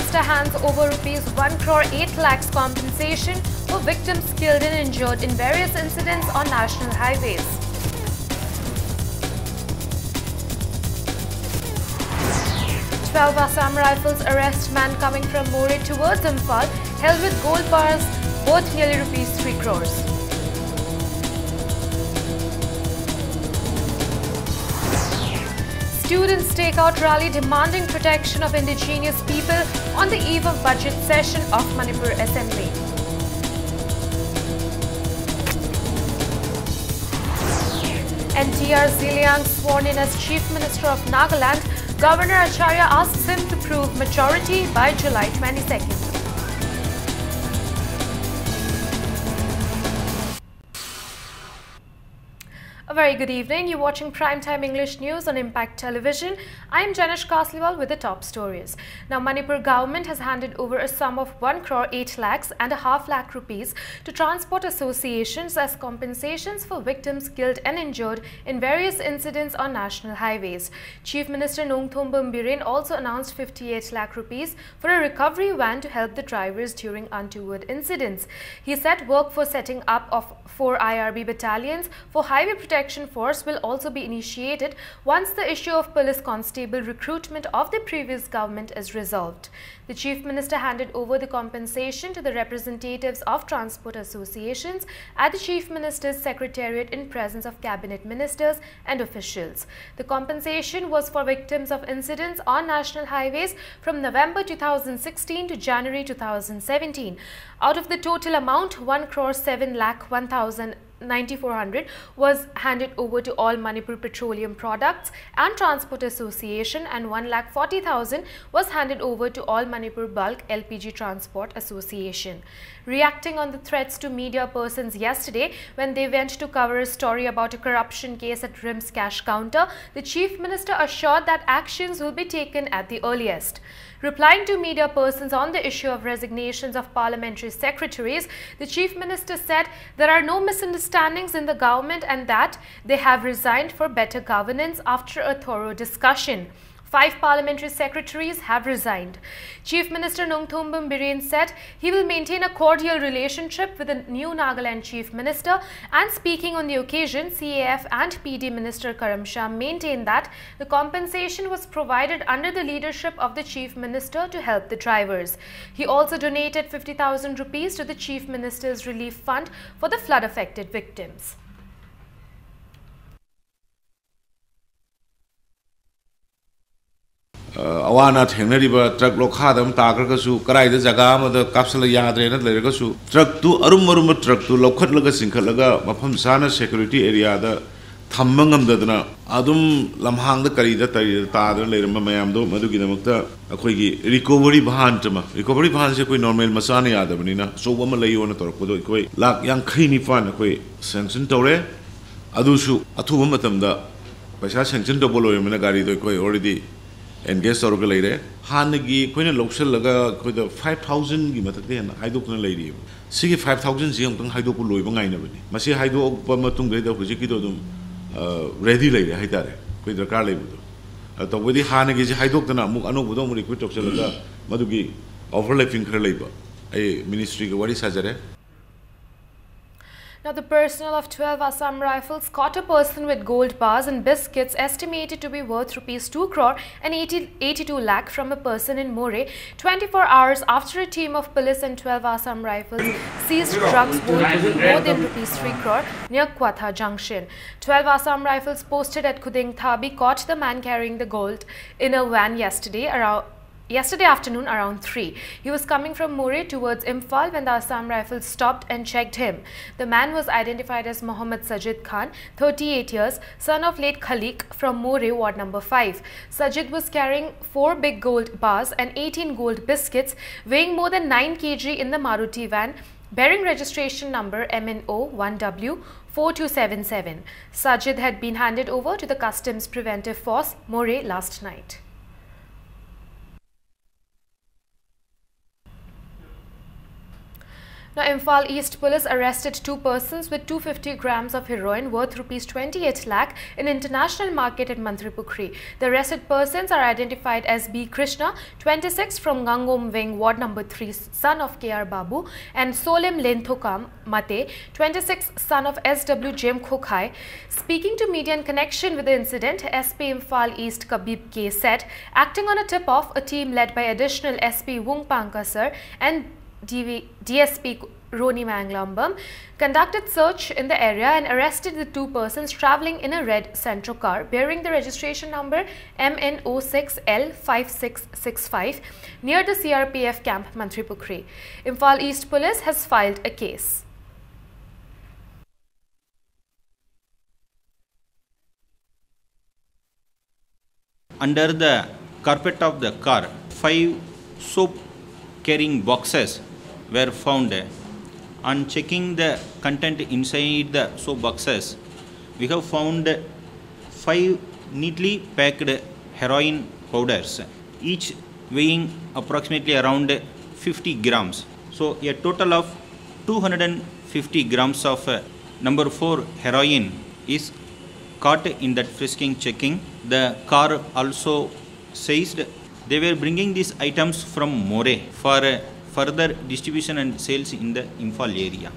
Minister hands over rupees 1 crore 8 lakhs compensation for victims killed and injured in various incidents on national highways. Twelve Assam Rifles arrest man coming from Moreh towards Imphal, held with gold bars worth nearly rupees 3 crores. Students take out rally demanding protection of indigenous people on the eve of budget session of Manipur Assembly. NTR Ziliang sworn in as Chief Minister of Nagaland. Governor Acharya asks him to prove majority by July 22nd. A very good evening. You're watching Primetime English News on Impact Television. I'm Janish Kasliwal with the top stories. Now, Manipur government has handed over a sum of 1 crore 8 lakhs and a half lakh rupees to transport associations as compensations for victims killed and injured in various incidents on national highways. Chief Minister Nongthombam Biren also announced 58 lakh rupees for a recovery van to help the drivers during untoward incidents. He said work for setting up of 4 IRB battalions for highway protection force will also be initiated once the issue of police constable recruitment of the previous government is resolved. The Chief Minister handed over the compensation to the representatives of transport associations at the Chief Minister's Secretariat in presence of cabinet ministers and officials. The compensation was for victims of incidents on national highways from November 2016 to January 2017. Out of the total amount, 1 crore 7 lakh 1,900 was handed over to All Manipur Petroleum Products and Transport Association, and 1,40,000 was handed over to All Manipur Bulk LPG Transport Association. Reacting on the threats to media persons yesterday when they went to cover a story about a corruption case at RIMS cash counter, the Chief Minister assured that actions will be taken at the earliest. Replying to media persons on the issue of resignations of parliamentary secretaries, the Chief Minister said there are no misunderstandings in the government and that they have resigned for better governance after a thorough discussion. 5 parliamentary secretaries have resigned. Chief Minister Nongthombam Biren said he will maintain a cordial relationship with the new Nagaland Chief Minister, and speaking on the occasion, CAF and PD Minister Karam Shah maintained that the compensation was provided under the leadership of the Chief Minister to help the drivers. He also donated 50,000 rupees to the Chief Minister's Relief Fund for the flood-affected victims. Awana Teneriba, truck Lokadam, Tagrakasu, Karai, the Zagama, the Capsula Yadre, and Legasu, truck to Arumaruma truck to Lokatlaga Sinkalaga, Mapam Sana security area, the Tamangam Dadana, Adum Lamhang the Karida, Tadra, Later Mamayamdo, Madukinamukta, Akoigi, recovery Bahantama, recovery Bahanse, normal Masani Adamanina, so Womalay on a Torquo, Lak Young Creamy Fan, Sanction Tore, Adushu, Atumatam, the Pasha Sanction Dobolo, Menagari, the already. Engaged or later, Hanagi, Queen and Loxel Laga, with the 5,000 Gimatati, Hydokun lady. See 5,000 Zion Hydopulu, Bangainabini. Masi Hydo Bamatung, the Hujikidum, ready lady, Haitare, with the Carly. With the Hanagi Hydokana, Mukano, Budom, Quit of Selaga, Madugi, overlapping her labor, a ministry, what is Hazare? Now, the personnel of 12 Assam Rifles caught a person with gold bars and biscuits estimated to be worth rupees 2 crore and 82 lakh from a person in Moreh 24 hours after a team of police and 12 Assam Rifles seized drugs worth more than rupees 3 crore near Kwatha Junction. 12 Assam Rifles posted at Kuding Thabi caught the man carrying the gold in a van yesterday afternoon around 3. He was coming from Moreh towards Imphal when the Assam Rifles stopped and checked him. The man was identified as Mohammad Sajid Khan, 38 years, son of late Khalik from Moreh, Ward number 5. Sajid was carrying 4 big gold bars and 18 gold biscuits, weighing more than 9 kg in the Maruti van, bearing registration number MNO 1W 4277. Sajid had been handed over to the Customs Preventive Force, Moreh, last night. Now, Imphal East Police arrested 2 persons with 250 grams of heroin worth rupees 28 lakh in international market at Manipur. The arrested persons are identified as B. Krishna, 26 from Gangom Wing, Ward number 3, son of K.R. Babu, and Solem Lenthokam Mate, 26, son of S.W. Jem Khokhai. Speaking to media in connection with the incident, SP Imphal East Kabib K said, acting on a tip-off, a team led by additional SP Wung Pankasar and DSP Roni Manglambam conducted search in the area and arrested the 2 persons travelling in a red Centro car bearing the registration number MN06L5665 near the CRPF camp Manipur. Imphal East Police has filed a case. Under the carpet of the car, 5 soap carrying boxes were found. On checking the content inside the soap boxes, we have found 5 neatly packed heroin powders, each weighing approximately around 50 grams. So a total of 250 grams of number 4 heroin is caught in that frisking checking. The car also seized. They were bringing these items from More for further distribution and sales in the Imphal area.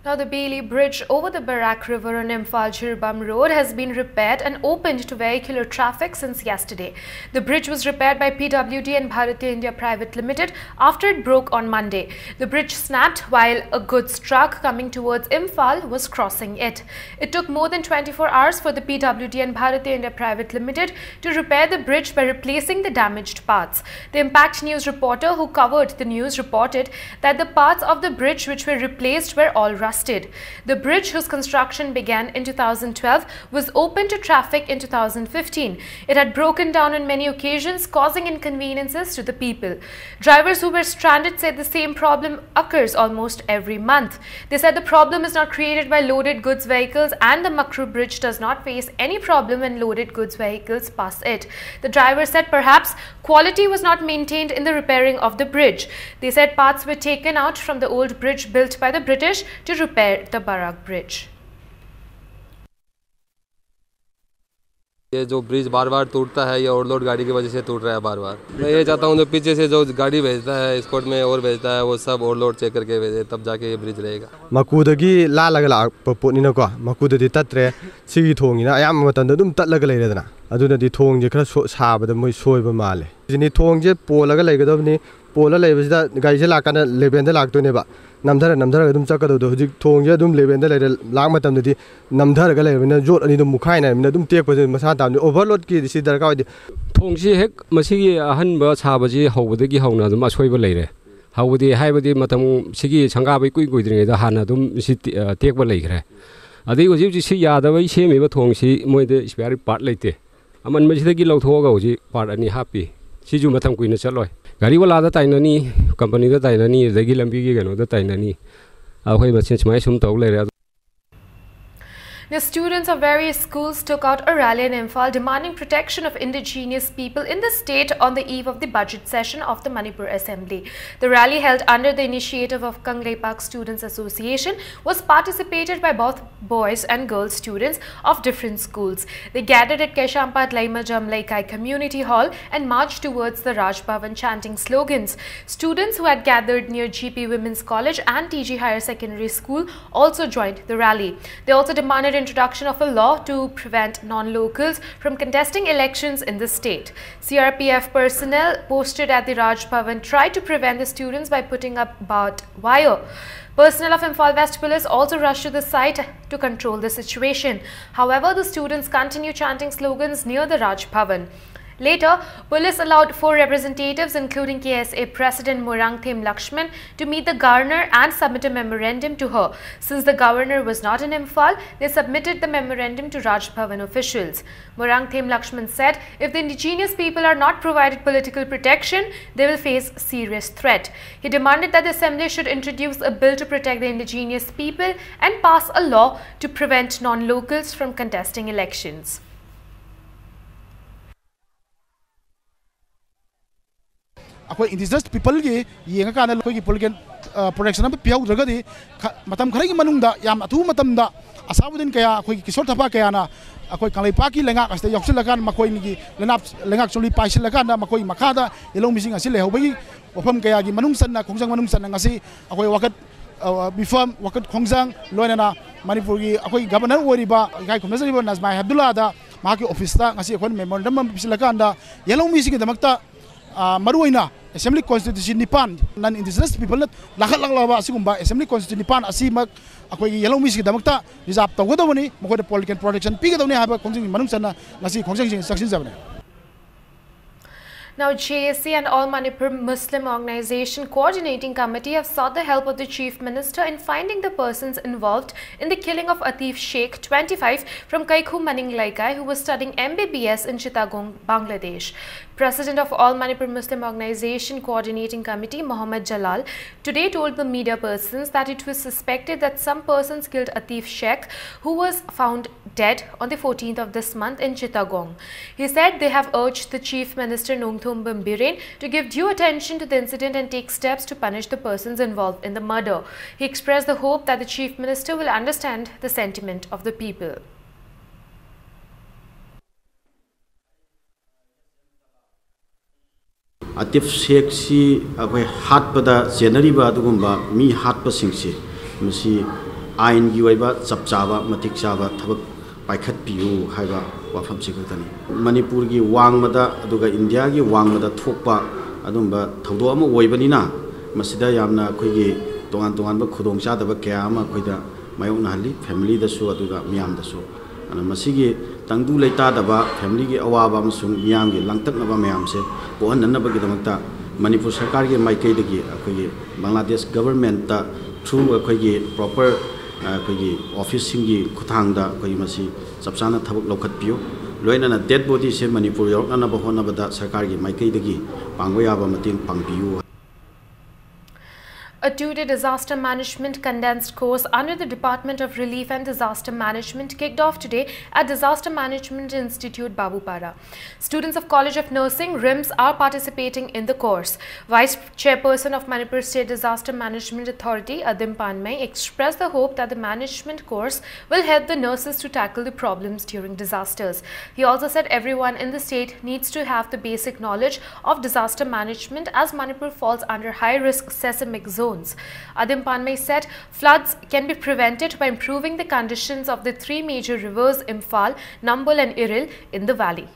Now, the Bailey Bridge over the Barak River on Imphal-Jirbam Road has been repaired and opened to vehicular traffic since yesterday. The bridge was repaired by PWD and Bharatiya India Private Limited after it broke on Monday. The bridge snapped while a goods truck coming towards Imphal was crossing it. It took more than 24 hours for the PWD and Bharatiya India Private Limited to repair the bridge by replacing the damaged parts. The Impact News reporter who covered the news reported that the parts of the bridge which were replaced were all rusted. The bridge, whose construction began in 2012, was open to traffic in 2015. It had broken down on many occasions, causing inconveniences to the people. Drivers who were stranded said the same problem occurs almost every month. They said the problem is not created by loaded goods vehicles and the Makru bridge does not face any problem when loaded goods vehicles pass it. The driver said perhaps quality was not maintained in the repairing of the bridge. They said parts were taken out from the old bridge built by the British to repair the Barak bridge. ये जो bridge बार बार टूटता है, ये overload गाड़ी की वजह से टूट रहा है बार बार। मैं ये चाहता हूँ जो पीछे से जो गाड़ी भेजता है स्कॉट में और भेजता है वो सब ओवरलोड चेक करके भेजे, तब जाके ये ब्रिज रहेगा। मकूदगी लालगा लाक्पा पोटनिनको मकूददी तत्रे सिगी थोंगिना अयाम मतंद अदुम तत्लगा लेरेदना अदुनदी थोंजे खरा साबदा मोय सोयबा माले जिनि थोंजे पोलगा लेगदबनि पोला लेबसिदा गाइसे लाकाना लेबेंदा लाक्तोनेबा नमधर अदुम चकदो हुजिक थोंजे अदुम लेबेंदा लेरे लाक मतमददी नमधरगा लेबेना जोट अनि दु मुखाइना मिना अदुम टेकपजे मसा तामनि ओवरलोड की दिसि दरका होदि थोंसी हेक मसिगी अहनबा साबजी हौबदगी हौना दुम असोयबा लेरे हौबदि हाइबदि मतम सिगी संगाबै कुइ कुइद्रिङैदा हाना दुम सि टेकबा लेखरे अदै हुजि हुजि सि यादबै सेमिबा थोंसी मोइदे स्पेयर पार्ट लेते अमन मसिदगी लौथोगा हुजि पार्ट अनि हापि सिजु मतम कुइना चलोय गाड़ी वाला ताइनानी कंपनी ताइनानी दगी लंबी की गनो ताइनानी अखोय मसिन समाय सुम तौ लेरे। The students of various schools took out a rally in Imphal demanding protection of indigenous people in the state on the eve of the budget session of the Manipur Assembly. The rally, held under the initiative of Kanglei Park Students Association, was participated by both boys and girls students of different schools. They gathered at Keshampat Laimajam Laikai Community Hall and marched towards the Raj Bhavan chanting slogans. Students who had gathered near GP Women's College and TG Higher Secondary School also joined the rally. They also demanded introduction of a law to prevent non-locals from contesting elections in the state. CRPF personnel posted at the Raj Bhavan tried to prevent the students by putting up barbed wire. Personnel of Imphal West Police also rushed to the site to control the situation. However, the students continued chanting slogans near the Raj Bhavan. Later, police allowed 4 representatives, including KSA President Murangthem Lakshman, to meet the governor and submit a memorandum to her. Since the governor was not in Imphal, they submitted the memorandum to Raj Bhavan officials. Murangthem Lakshman said if the indigenous people are not provided political protection, they will face serious threat. He demanded that the assembly should introduce a bill to protect the indigenous people and pass a law to prevent non-locals from contesting elections. अखोई indigenous people की येंगा काना अखोई political protection अब पियाउद्रगदी मतम खरगी मनुंगदा याम अथु मतमदा असाबुदिन कया अखोई किशोर थपा कयाना अखोई कांगलेपाकी लेंगा अस्ते यौसिलकान मखोई निगी लेनाप लेंगा चोली पाइसिलकान मखोई मखादा येलो मिसिंग असि लेहौबगी वफम कया की मनुंग सन्ना खोंजंग मनुंग सन्ना ngasi अखोई वकत बिफम वकत खोंजंग लोइना मणिपुर की अखोई गवर्नर ओरिबा गाय खुमजरिबा नाजमाई अब्दुल्ला दा माकी ऑफिस दा ngasi अखोई मेमोरेंडम पिसिलकान दा येलो मिसिंग के दमकता मरुइना असेंबली कॉन्स्टिट्यूशन निपान नन इंडिजिनस पीपल लाखलाबा असिगुंबा असेंबली कॉन्स्टिट्यूशन निपान असिमक अखोई येलो मिस की दमकता रिजर्व तौगदबनी मखोय पॉलिटिकल प्रोटेक्शन पीगदबनी हाबा खोंजिंग मनुंग सन्ना ngasi खोंजिंग सक्सिन जबने. Now, JSC and All Manipur Muslim Organization Coordinating Committee have sought the help of the Chief Minister in finding the persons involved in the killing of Atif Sheikh, 25, from Kaikhu Maninglaikai, who was studying MBBS in Chittagong, Bangladesh. President of All Manipur Muslim Organization Coordinating Committee, Mohammad Jalal, today told the media persons that it was suspected that some persons killed Atif Sheikh, who was found dead on the 14th of this month in Chittagong. He said they have urged the Chief Minister Nongthom Bambiren to give due attention to the incident and take steps to punish the persons involved in the murder. He expressed the hope that the Chief Minister will understand the sentiment of the people. Atif Sheikh si akwai hatpada generiba adugumba mi hatpa singsi masi ain gi waiba chapchaba matik chaba thabak paikhat piu haiba wafam sikutani Manipur gi wangmada aduga India gi wangmada thokpa adumba thaudo ama oibanina masida yamna khoi gi tongan tongan ba khudong cha da ba kya ama khoida mayong na hali family da su aduga miyam da su ana masigi tangdu leita da ba family gi awaba amsung miyam gi langtak na ba mayam se ko nan na ba gi damakta Manipur sarkar gi maikai da gi akhoi Bangladesh government ta through akhoi gi proper akhoi gi office sing gi khuthang da akhoi masi chapchana thabak lokhat piu loina na dead body se Manipur york na ba hona ba da sarkar gi maikai da gi pangwa ba mating pangpiu. A two-day disaster management condensed course under the Department of Relief and Disaster Management kicked off today at Disaster Management Institute, Babupara. Students of College of Nursing, RIMS, are participating in the course. Vice Chairperson of Manipur State Disaster Management Authority, Adim Panmay, expressed the hope that the management course will help the nurses to tackle the problems during disasters. He also said everyone in the state needs to have the basic knowledge of disaster management as Manipur falls under high-risk seismic zone. Adim Panmay said floods can be prevented by improving the conditions of the three major rivers Imphal, Nambol and Iril in the valley.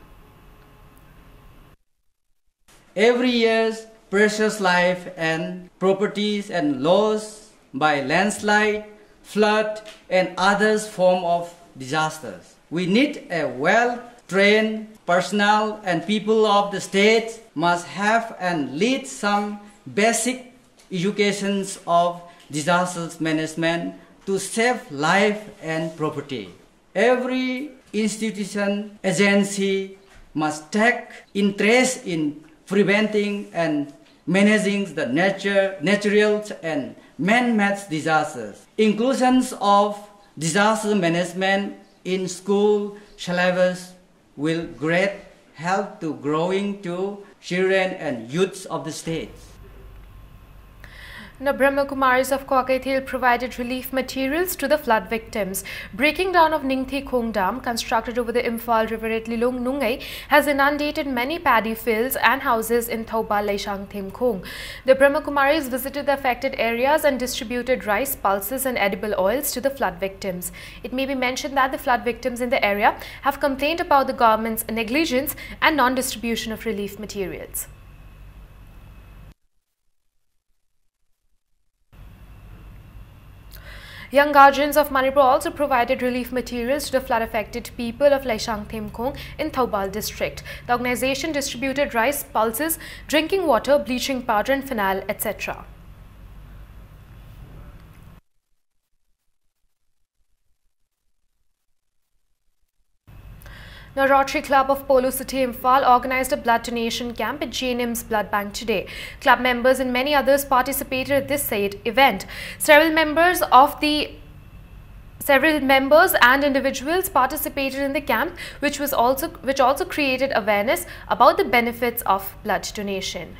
Every year's precious life and properties and loss by landslide, flood and other form of disasters. We need a well-trained personnel and people of the state must have and lead some basic educations of disasters management to save life and property. Every institution, agency must take interest in preventing and managing the natural and man-made disasters. Inclusions of disaster management in school syllabus will great help to growing to children and youths of the state. Now, Brahma Kumaris of Kwakaithil provided relief materials to the flood victims. Breaking down of Ningthi Khong Dam, constructed over the Imphal River at Lilong Nungai, has inundated many paddy fields and houses in Thoubal, Laishang Themkhong. The Brahma Kumaris visited the affected areas and distributed rice, pulses and edible oils to the flood victims. It may be mentioned that the flood victims in the area have complained about the government's negligence and non-distribution of relief materials. Young guardians of Manipur also provided relief materials to the flood-affected people of Laishang Themkhong in Thoubal district. The organization distributed rice, pulses, drinking water, bleaching powder and phenol, etc. Now, Rotary Club of Polo City Imphal organized a blood donation camp at JNM's Blood Bank today. Club members and many others participated at this event. Several members and individuals participated in the camp, which also created awareness about the benefits of blood donation.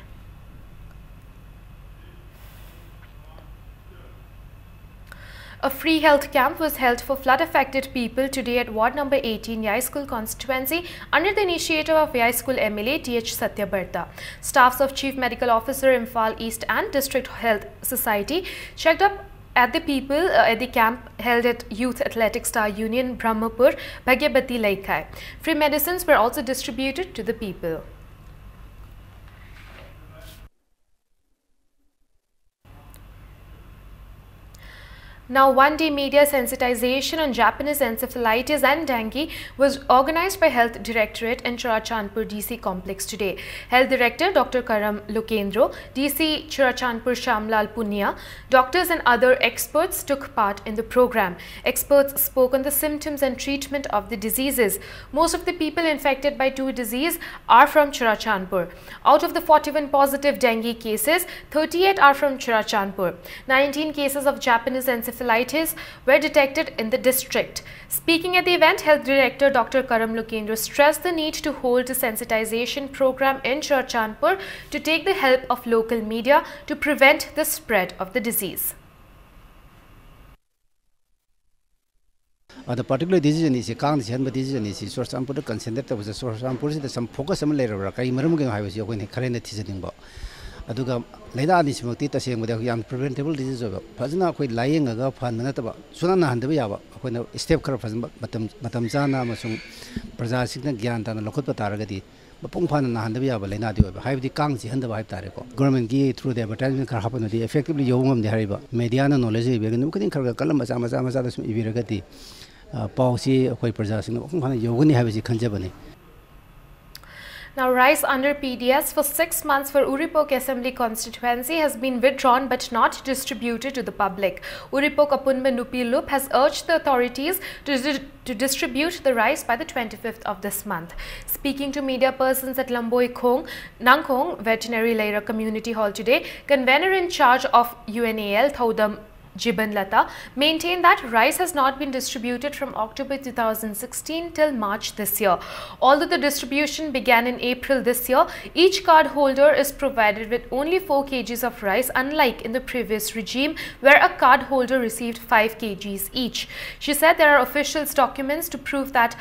A free health camp was held for flood-affected people today at Ward number 18, Yai School constituency under the initiative of Yai School MLA T.H. Satyabarta. Staffs of Chief Medical Officer Imphal East and District Health Society checked up at the people at the camp held at Youth Athletic Star Union, Brahmapur, Bhagyabati Laikai. Free medicines were also distributed to the people. Now, one-day media sensitization on Japanese encephalitis and dengue was organized by Health Directorate in Churachandpur DC complex today. Health Director Dr. Karam Lokendro, DC Churachandpur Shamlal Punia, doctors and other experts took part in the program. Experts spoke on the symptoms and treatment of the diseases. Most of the people infected by two diseases are from Churachandpur. Out of the 41 positive dengue cases, 38 are from Churachandpur. 19 cases of Japanese encephalitis were detected in the district. Speaking at the event, Health Director Dr. Karam Lokendra stressed the need to hold a sensitization program in Churachandpur to take the help of local media to prevent the spread of the disease. The particular decision is a decision is Churachandpur considered was a Churachandpur some focus on later. I remember I was going to current teaching. Aduga Leda is Motita with a preventable disease of Pazana quite lying a gulf and Nataba, Sunana and the Yava, when a step curve, Matamzana, Masum, Praza Signa Giant and Lokota Taragati, but Pumpan and the Yava, Lenadio, have the Kangs and the White Tarico. Government gave through the advertisement can happen with the effectively young the Hariba, Mediana knowledge, we can Columbus, Amazon, Viragati, Pausi, Quay Praza, Yoguni have a Kanjabani. Now, rice under PDS for 6 months for Uripok Assembly constituency has been withdrawn but not distributed to the public. Uripok Apunme Nupilup has urged the authorities to distribute the rice by the 25th of this month. Speaking to media persons at Lamboi Khong, Nangkhong Veterinary Leira Community Hall today, convener in charge of UNAL Thodam Jiban Lata maintained that rice has not been distributed from October 2016 till March this year. Although the distribution began in April this year, each card holder is provided with only 4 kgs of rice, unlike in the previous regime where a card holder received 5 kgs each. She said there are official documents to prove that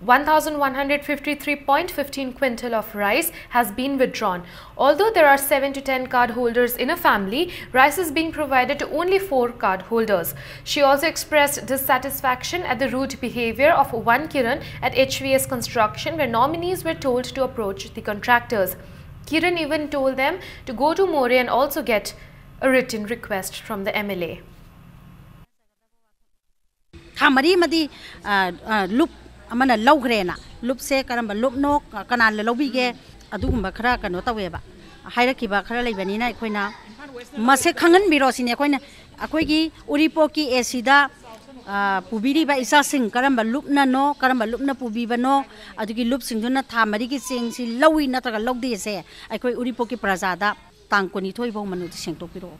1,153.15 quintal of rice has been withdrawn. Although there are 7 to 10 card holders in a family, rice is being provided to only 4 card holders. She also expressed dissatisfaction at the rude behavior of one Kiran at HVS Construction, where nominees were told to approach the contractors. Kiran even told them to go to More and also get a written request from the MLA. Amana logrena loop se karamba loop no kanal lobige adugumba khara kano taweba hairakiba khara leibanina akoina mase khangan birosine akoina akoigi uripoki esida pubiri ba isa sing karamba loop na no karamba loop na pubiba no adugi loop singduna thamari ki sing si lowi na taga logde se akoi uripoki prajada tangkoni thoibo manu sengtopiro.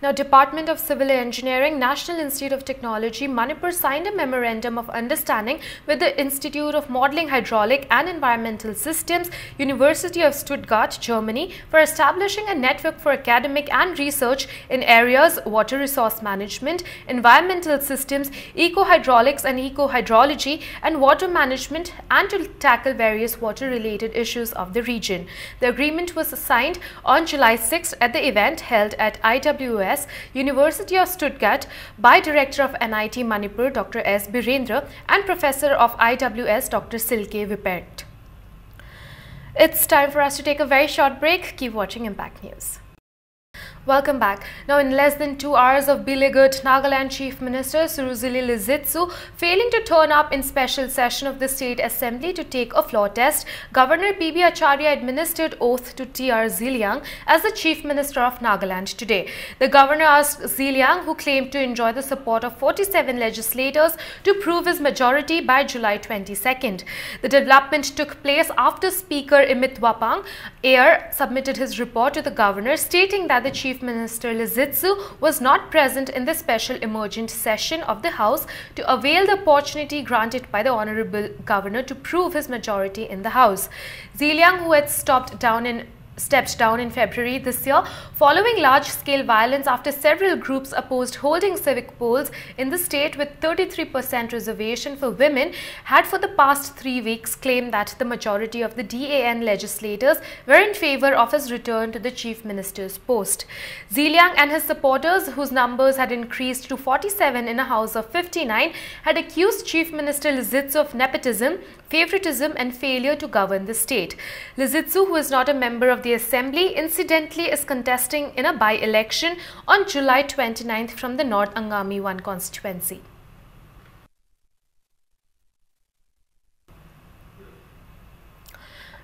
Now, Department of Civil Engineering, National Institute of Technology, Manipur signed a memorandum of understanding with the Institute of Modeling Hydraulic and Environmental Systems, University of Stuttgart, Germany, for establishing a network for academic and research in areas water resource management, environmental systems, eco-hydraulics and eco-hydrology, and water management, and to tackle various water-related issues of the region. The agreement was signed on July 6th at the event held at IWS, University of Stuttgart, by Director of NIT Manipur Dr. S. Birendra and Professor of IWS Dr. Silke Vipert. It's time for us to take a very short break. Keep watching Impact News. Welcome back. Now, in less than 2 hours of beleaguered Nagaland Chief Minister Suruzili Lizitsu failing to turn up in special session of the State Assembly to take a floor test, Governor P.B. Acharya administered oath to T.R. Ziliang as the Chief Minister of Nagaland today. The Governor asked Ziliang, who claimed to enjoy the support of 47 legislators, to prove his majority by July 22nd. The development took place after Speaker Imit Wapang Ayer submitted his report to the Governor, stating that the Chief Minister Lizitsu was not present in the special emergent session of the House to avail the opportunity granted by the Honorable Governor to prove his majority in the House. Ziliang, who had stopped down in stepped down in February this year following large-scale violence after several groups opposed holding civic polls in the state, with 33% reservation for women, had for the past 3 weeks claimed that the majority of the DAN legislators were in favor of his return to the chief minister's post. Ziliang and his supporters, whose numbers had increased to 47 in a house of 59, had accused Chief Minister Lizitsu of nepotism, favoritism and failure to govern the state. Lizitsu, who is not a member of the assembly, incidentally is contesting in a by-election on July 29th from the North Angami 1 constituency.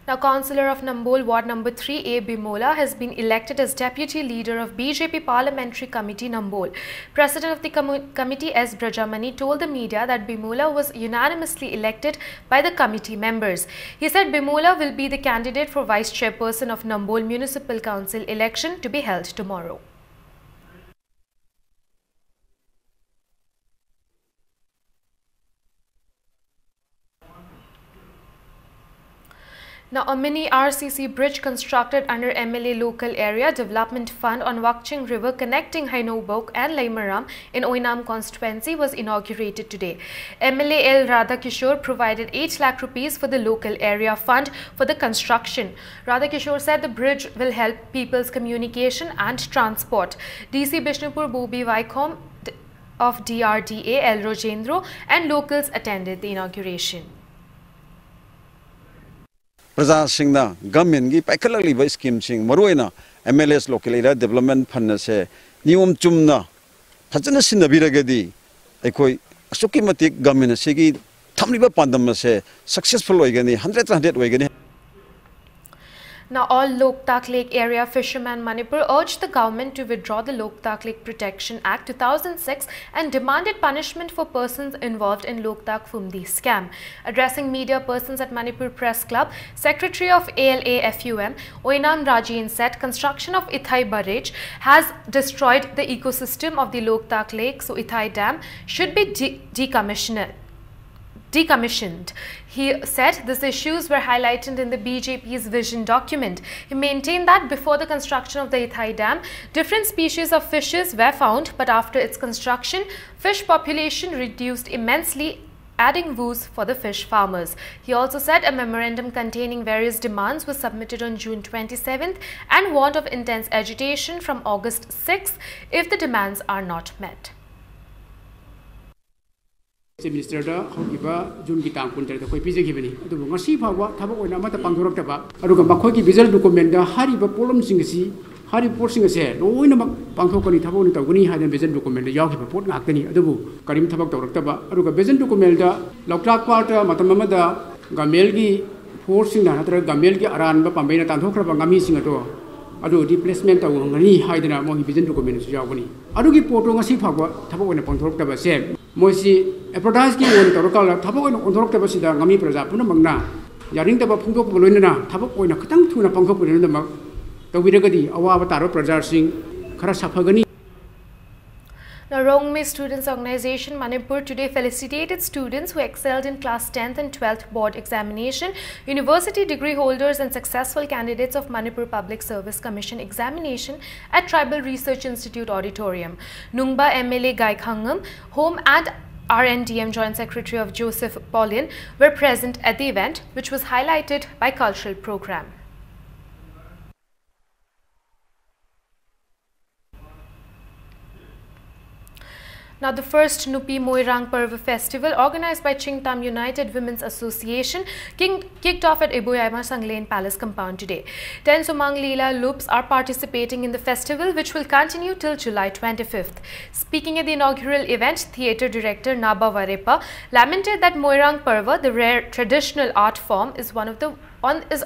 Now, Councillor of Nambol, Ward number 3A, Bimola, has been elected as Deputy Leader of BJP Parliamentary Committee, Nambol. President of the committee, S. Brajamani, told the media that Bimola was unanimously elected by the committee members. He said Bimola will be the candidate for Vice Chairperson of Nambol Municipal Council election to be held tomorrow. Now, a mini RCC bridge constructed under MLA Local Area Development Fund on Wakching River connecting Hainobok and Laimaram in Oinam constituency was inaugurated today. MLA L. Radhakishore provided 8 lakh rupees for the Local Area Fund for the construction. Radhakishore said the bridge will help people's communication and transport. DC Bishnupur Bobi Vaikom of DRDA L. Rojendro and locals attended the inauguration. Praja Singna, government gi paikhalali ba scheme sing maruina MLS local area development fund se nium chumna phajana sinabiragadi aikoi asuki matik government se gi thamliba pandam se successful oigani 100 oigani. Now, all Loktak Lake area fishermen Manipur urged the government to withdraw the Loktak Lake Protection Act 2006 and demanded punishment for persons involved in Loktak Fumdi scam. Addressing media persons at Manipur Press Club, Secretary of ALA-FUM, Oinam Rajin said construction of Ithai Barrage has destroyed the ecosystem of the Loktak Lake, so Ithai Dam should be decommissioned. He said these issues were highlighted in the BJP's vision document. He maintained that before the construction of the Ithai Dam, different species of fishes were found, but after its construction, fish population reduced immensely, adding woes for the fish farmers. He also said a memorandum containing various demands was submitted on June 27th and warned of intense agitation from August 6th if the demands are not met. Minister da hogiba June gitang kunter da koi pije gibani adu ngasi phawa thabak oina mata pangthorok taba aduga makhoi gi visual document da hariba problem singasi hari report singase loina mak pangthokani thaboni tawgani haden visual document da yagiba report ngaktani adubu karim thabak tawrak taba aduga visual document da loktak part matamama da gamel gi force sing da natra gamel gi aran ba pambaina tanthokraba ngami sing ato adu replacement tawngani haidena mo gi visual document su yawgani adugi photo ngasi phawa thabak oina pangthorok taba se moisi advertise ki on torokal thabok oina onthorok taba sida ngami praja punamangna yaring taba phungdok boloina thabok oina khatang thuna pangthok purina mak tawiragadi awaba taro praja sing khara safagani. Now, Rongme Students Organization Manipur today felicitated students who excelled in class 10th and 12th board examination, university degree holders and successful candidates of Manipur Public Service Commission examination at Tribal Research Institute Auditorium. Nungba MLA Gai Khangam, Home and RNDM Joint Secretary of Joseph Paulian were present at the event, which was highlighted by cultural program. Now, the first Nupi Moirang Parva Festival, organized by Chingtam United Women's Association, kicked off at Iboyaima Sanglane Palace compound today. 10 Sumang Leela Loops are participating in the festival, which will continue till July 25th. Speaking at the inaugural event, theatre director Naba Varepa lamented that Moirang Parva, the rare traditional art form, is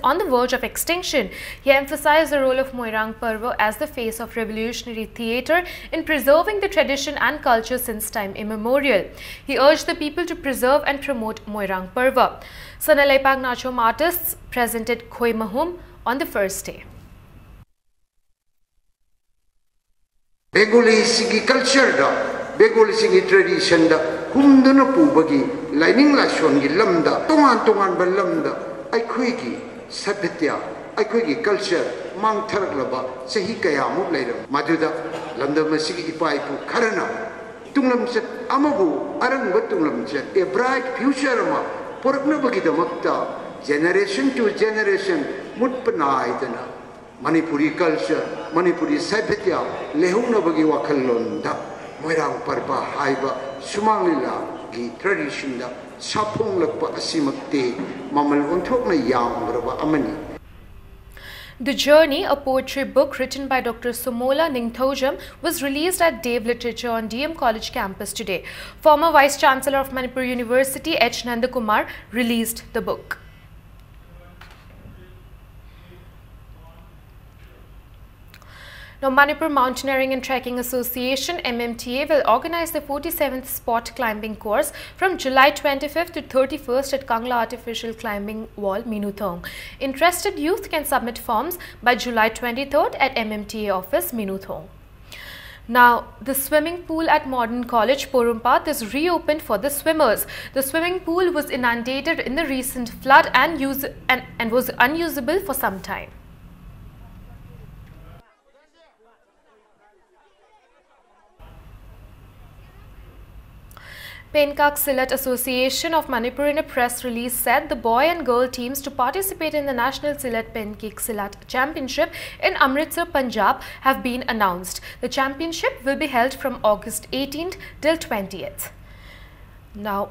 on the verge of extinction. He emphasized the role of Moirang Parva as the face of revolutionary theatre in preserving the tradition and culture since time immemorial. He urged the people to preserve and promote Moirang Parva. Sanalaipag Nachom artists presented Khoi Mahum on the first day. Bengali singi culture da, Bengali singi tradition da, humdana pubagi, lining lashon gi lamda, tongan ba lamda, ai khuigi sabitya ꯑꯩꯈꯣꯏꯒꯤ culture ꯃꯥꯡꯊꯔꯛꯂꯕ ꯆꯍꯤ ꯀꯌꯥꯃꯨꯛ ꯂꯩꯔꯝ ꯃꯗꯨꯗ ꯂꯝꯗꯝ ꯑꯁꯤꯒꯤ ꯏꯄꯥ ꯏꯄꯨ ꯈꯔꯅ ꯇꯨꯡꯂꯝꯆꯠ ꯑꯃꯕꯨ ꯑꯔꯪꯕ ꯇꯨꯡꯂꯝꯆꯠ a bright future ꯑꯃ ꯄꯨꯔꯛꯅꯕꯒꯤꯗꯃꯛꯇ generation to generation ꯃꯨꯠꯄ ꯅꯥꯏꯗꯅ ꯃꯅꯤꯄꯨꯔꯤ ꯀꯜꯆꯔ ꯃꯅꯤꯄꯨꯔꯤ ꯁꯥꯍꯤꯇ꯭ꯌ ꯂꯩꯍꯧꯅꯕꯒꯤ ꯋꯥꯈꯜꯂꯣꯟꯗ ꯃꯣꯏꯔꯥꯡ ꯄꯔꯕ ꯍꯥꯏꯕ ꯁꯨꯃꯥꯡ ꯂꯤꯂꯥꯒꯤ ꯇ꯭ꯔꯦꯗꯤꯁꯟꯗ ꯁꯥꯐꯣꯡꯂꯛꯄ ꯑꯁꯤꯃꯛꯇꯤ ꯃꯃꯜ ꯑꯣꯟꯊꯣꯛꯅ ꯌꯥꯝꯈ꯭ꯔꯕ ꯑꯃꯅꯤ. The Journey, a poetry book written by Dr. Sumola Ningthojam, was released at Dave Literature on DM College campus today. Former Vice Chancellor of Manipur University, H. Nandakumar, released the book. Now, Manipur Mountaineering and Trekking Association (MMTA) will organize the 47th spot climbing course from July 25th to 31st at Kangla Artificial Climbing Wall, Minuthong. Interested youth can submit forms by July 23rd at MMTA office, Minuthong. Now, the swimming pool at Modern College, Porumpat, is reopened for the swimmers. The swimming pool was inundated in the recent flood and was unusable for some time. Penkak Silat Association of Manipur in a press release said the boy and girl teams to participate in the National Silat Penkak Silat Championship in Amritsar, Punjab have been announced. The championship will be held from August 18th till 20th. Now,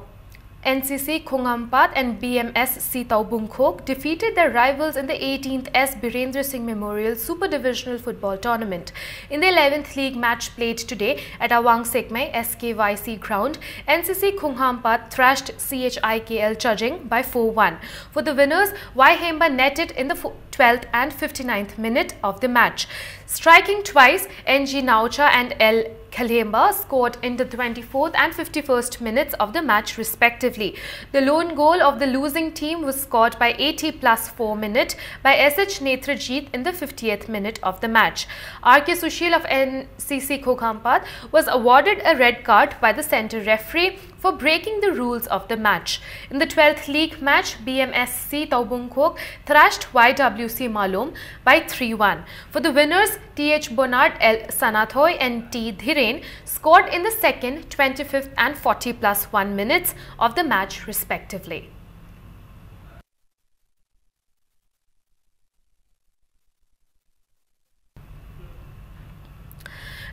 NCC Khungampat and BMS Sitau Bungkhok defeated their rivals in the 18th S. Birendra Singh Memorial Super Divisional Football Tournament. In the 11th league match played today at Awang Sekmai SKYC ground, NCC Khungampat thrashed CHIKL Chajing by 4-1. For the winners, Y Hemba netted in the 12th and 59th minute of the match. Striking twice, NG Naucha and L. Khalhemba scored in the 24th and 51st minutes of the match respectively. The lone goal of the losing team was scored by 80+4 minute by SH Netrajit in the 50th minute of the match. RK Sushil of NCC Khungampat was awarded a red card by the centre referee for breaking the rules of the match. In the 12th league match, BMSC Taubungkhok thrashed YWC Malom by 3-1. For the winners, TH Bonnard, L. Sanathoy and T. Dhiren scored in the 2nd, 25th and 40+1 minutes of the match respectively.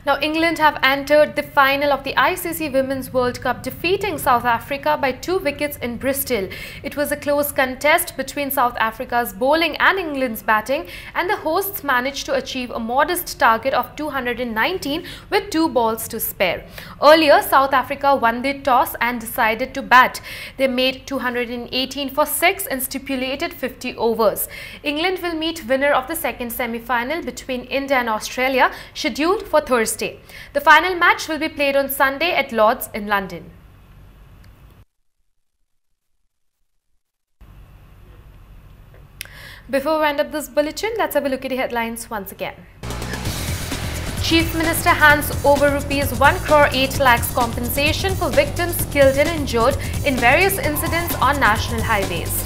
Now, England have entered the final of the ICC Women's World Cup, defeating South Africa by 2 wickets in Bristol. It was a close contest between South Africa's bowling and England's batting, and the hosts managed to achieve a modest target of 219 with 2 balls to spare. Earlier, South Africa won the toss and decided to bat. They made 218 for 6 in stipulated 50 overs. England will meet winner of the second semi-final between India and Australia, scheduled for Thursday. The final match will be played on Sunday at Lord's in London. Before we end up this bulletin, let's have a look at the headlines once again. Chief Minister hands over rupees 1 crore 8 lakhs compensation for victims killed and injured in various incidents on national highways.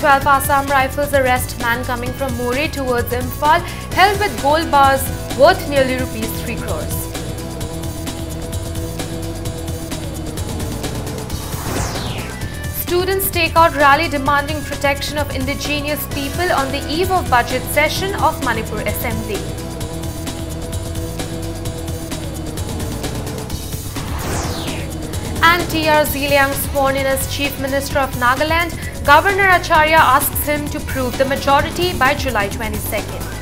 Assam Rifles arrest man coming from Moreh towards Imphal, held with gold bars worth nearly rupees 3 crores. Students take out rally demanding protection of indigenous people on the eve of budget session of Manipur Assembly. And T.R. Ziliang sworn in as Chief Minister of Nagaland, Governor Acharya asks him to prove the majority by July 22nd.